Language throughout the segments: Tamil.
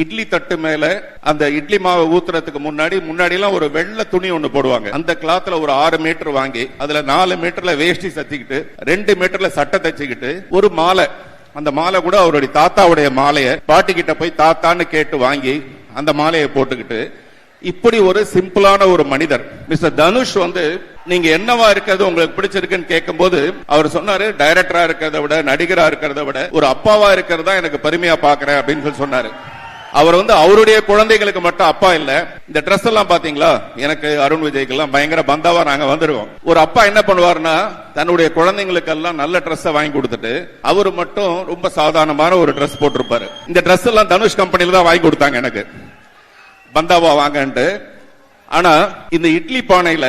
இட்லி தட்டு மேல அந்த இட்லி மாவை ஊத்துறதுக்கு முன்னாடி எல்லாம் ஒரு வெள்ளை துணி ஒண்ணு போடுவாங்க. அந்த கிளாத்ல ஒரு 6 மீட்டர் வாங்கி அதுல 4 மீட்டர்ல வேஷ்டி சத்திக்கிட்டு 2 மீட்டர்ல சட்டை தச்சுக்கிட்டு ஒரு மாலை, அந்த மாலை கூட அவருடைய தாத்தாவுடைய மாலையை பாட்டி கிட்ட போய் தாத்தான்னு கேட்டு வாங்கி அந்த மாலையை போட்டுக்கிட்டு இப்படி ஒரு சிம்பிளான ஒரு மனிதர் மிஸ்டர் தனுஷ் நீங்க என்னவா இருக்கிறது உங்களுக்கு பிடிச்சிருக்குன்னு கேட்கும் போது அவர் சொன்னாரு, டைரக்டரா இருக்கிறத விட நடிகரா இருக்கிறத விட ஒரு அப்பாவா இருக்கிறதா எனக்கு பெருமையா பாக்குறேன் அப்படின்னு சொல்லி சொன்னாரு. அவர் அவருடைய குழந்தைகளுக்கு மட்டும் அப்பா இல்ல. இந்த ட்ரெஸ் எல்லாம் பாத்தீங்களா, எனக்கு அருண் விஜய்க்கு எல்லாம் பயங்கர பந்தாவா நாங்க வந்துருவோம். ஒரு அப்பா என்ன பண்ணுவாருன்னா தன்னுடைய குழந்தைங்களுக்கு எல்லாம் நல்ல ட்ரெஸ் வாங்கி கொடுத்துட்டு அவரு மட்டும் ரொம்ப சாதாரணமான ஒரு ட்ரெஸ் போட்டிருப்பாரு. இந்த ட்ரெஸ் எல்லாம் தனுஷ் கம்பெனில தான் வாங்கி கொடுத்தாங்க எனக்கு, பந்தாவா வாங்கன்ட்டு. ஆனா இந்த இட்லி பானையில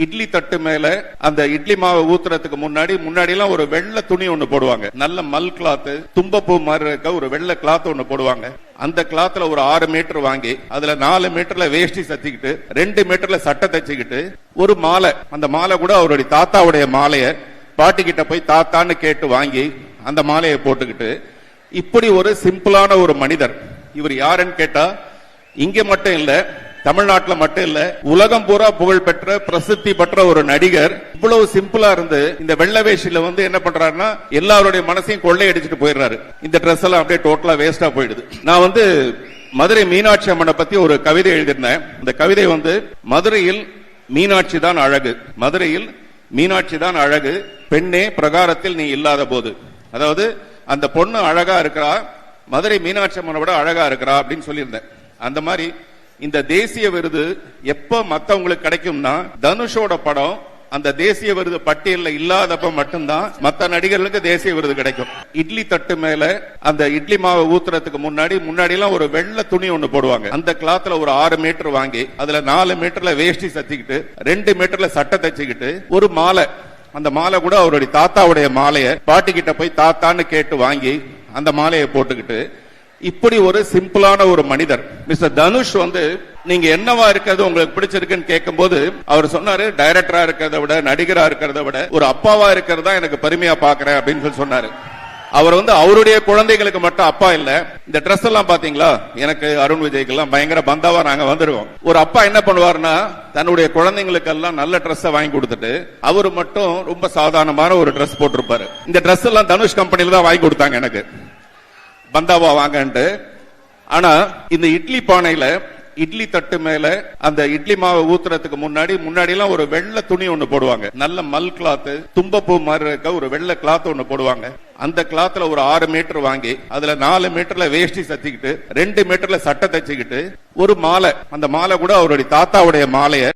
இட்லி தட்டு மேல அந்த இட்லி மாவை ஊத்துறதுக்கு முன்னாடி எல்லாம் ஒரு வெள்ளை துணி ஒண்ணு போடுவாங்க. நல்ல மல் கிளாத், தும்பப்பூ மாதிரி இருக்க ஒரு வெள்ளை கிளாத் ஒண்ணு போடுவாங்க. அந்த கிளாத்ல ஒரு 6 மீட்டர் வாங்கி அதுல 4 மீட்டர்ல வேஷ்டி சத்திக்கிட்டு 2 மீட்டர்ல சட்டை தச்சுக்கிட்டு ஒரு மாலை, அந்த மாலை கூட அவருடைய தாத்தாவுடைய மாலையை பாட்டி கிட்ட போய் தாத்தான்னு கேட்டு வாங்கி அந்த மாலையை போட்டுக்கிட்டு இப்படி ஒரு சிம்பிளான ஒரு மனிதர். இவர் யாருன்னு கேட்டா இங்க மட்டும் இல்ல, தமிழ்நாட்டில் மட்டும் இல்ல, உலகம் பூரா புகழ் பெற்ற பிரசித்தி பெற்ற ஒரு நடிகர். இவ்வளவு சிம்பிளா இருந்து இந்த வெள்ளை வேஷில என்ன பண்றாருன்னா எல்லாருடைய மனசையும் கொள்ளையடிச்சிட்டு போயிடுறாரு. இந்த ட்ரெஸ் எல்லாம் அப்படியே டோட்டலா வேஸ்டா போயிடுது. நான் மதுரை மீனாட்சி அம்மனை பத்தி ஒரு கவிதை எழுதியிருந்தேன். இந்த கவிதை மதுரையில் மீனாட்சி தான் அழகு, மதுரையில் மீனாட்சி தான் அழகு, பெண்ணே பிரகாரத்தில் நீ இல்லாத போது. அதாவது அந்த பொண்ணு அழகா இருக்கிறா, மதுரை மீனாட்சி அம்மனை விட அழகா இருக்கிறா அப்படின்னு சொல்லியிருந்தேன். அந்த மாதிரி இந்த தேசிய விருது எப்ப மத்தவங்களுக்கு கிடைக்கும்னா தனுஷோட படம் அந்த தேசிய விருது பட்டியல்ல இல்லாதப்ப மட்டும்தான் மத்த நடிகர்களுக்கு தேசிய விருது கிடைக்கும். இட்லி தட்டு மேல அந்த இட்லி மாவை ஊத்துறதுக்கு முன்னாடி எல்லாம் ஒரு வெள்ளை துணி ஒண்ணு போடுவாங்க. அந்த கிளாத்ல ஒரு 6 மீட்டர் வாங்கி அதுல 4 மீட்டர்ல வேஷ்டி சத்திக்கிட்டு 2 மீட்டர்ல சட்டை தச்சுக்கிட்டு ஒரு மாலை, அந்த மாலை கூட அவருடைய தாத்தாவுடைய மாலையை பாட்டி கிட்ட போய் தாத்தான்னு கேட்டு வாங்கி அந்த மாலையை போட்டுக்கிட்டு இப்படி ஒரு சிம்பிளான ஒரு மனிதர் மிஸ்டர் தனுஷ் நீங்க என்னவா இருக்கிறது உங்களுக்கு பிடிச்சிருக்குன்னு கேட்கும் போது அவர் சொன்னாரு, டைரக்டரா இருக்கிறத விட நடிகரா இருக்கிறத விட ஒரு அப்பாவா இருக்கிறதா எனக்கு பெருமையா பாக்குறேன் அப்படின்னு சொல்லி சொன்னாரு. அவர் அவருடைய குழந்தைகளுக்கு மட்டும் அப்பா இல்ல. இந்த ட்ரெஸ் எல்லாம் பாத்தீங்களா, எனக்கு அருண் விஜய்க்கு எல்லாம் பயங்கர பந்தாவா நாங்க வந்துருவோம். ஒரு அப்பா என்ன பண்ணுவாருன்னா தன்னுடைய குழந்தைங்களுக்கு எல்லாம் நல்ல ட்ரெஸ் வாங்கி கொடுத்துட்டு அவரு மட்டும் ரொம்ப சாதாரணமான ஒரு ட்ரெஸ் போட்டிருப்பாரு. இந்த ட்ரெஸ் எல்லாம் தனுஷ் கம்பெனில தான் வாங்கி கொடுத்தாங்க எனக்கு, பந்தாவா வாங்கன்ட்டு. ஆனா இந்த இட்லி பானையில இட்லி தட்டு மேல அந்த இட்லி மாவை ஊத்துறதுக்கு முன்னாடி எல்லாம் ஒரு வெள்ளை துணி ஒண்ணு போடுவாங்க. நல்ல மல் கிளாத், தும்பப்பூ மாதிரி இருக்க ஒரு வெள்ளை கிளாத் ஒண்ணு போடுவாங்க. அந்த கிளாத்ல ஒரு 6 மீட்டர் வாங்கி அதுல 4 மீட்டர்ல வேஷ்டி சத்திக்கிட்டு 2 மீட்டர்ல சட்டை தச்சுக்கிட்டு ஒரு மாலை, அந்த மாலை கூட அவருடைய தாத்தாவுடைய மாலையை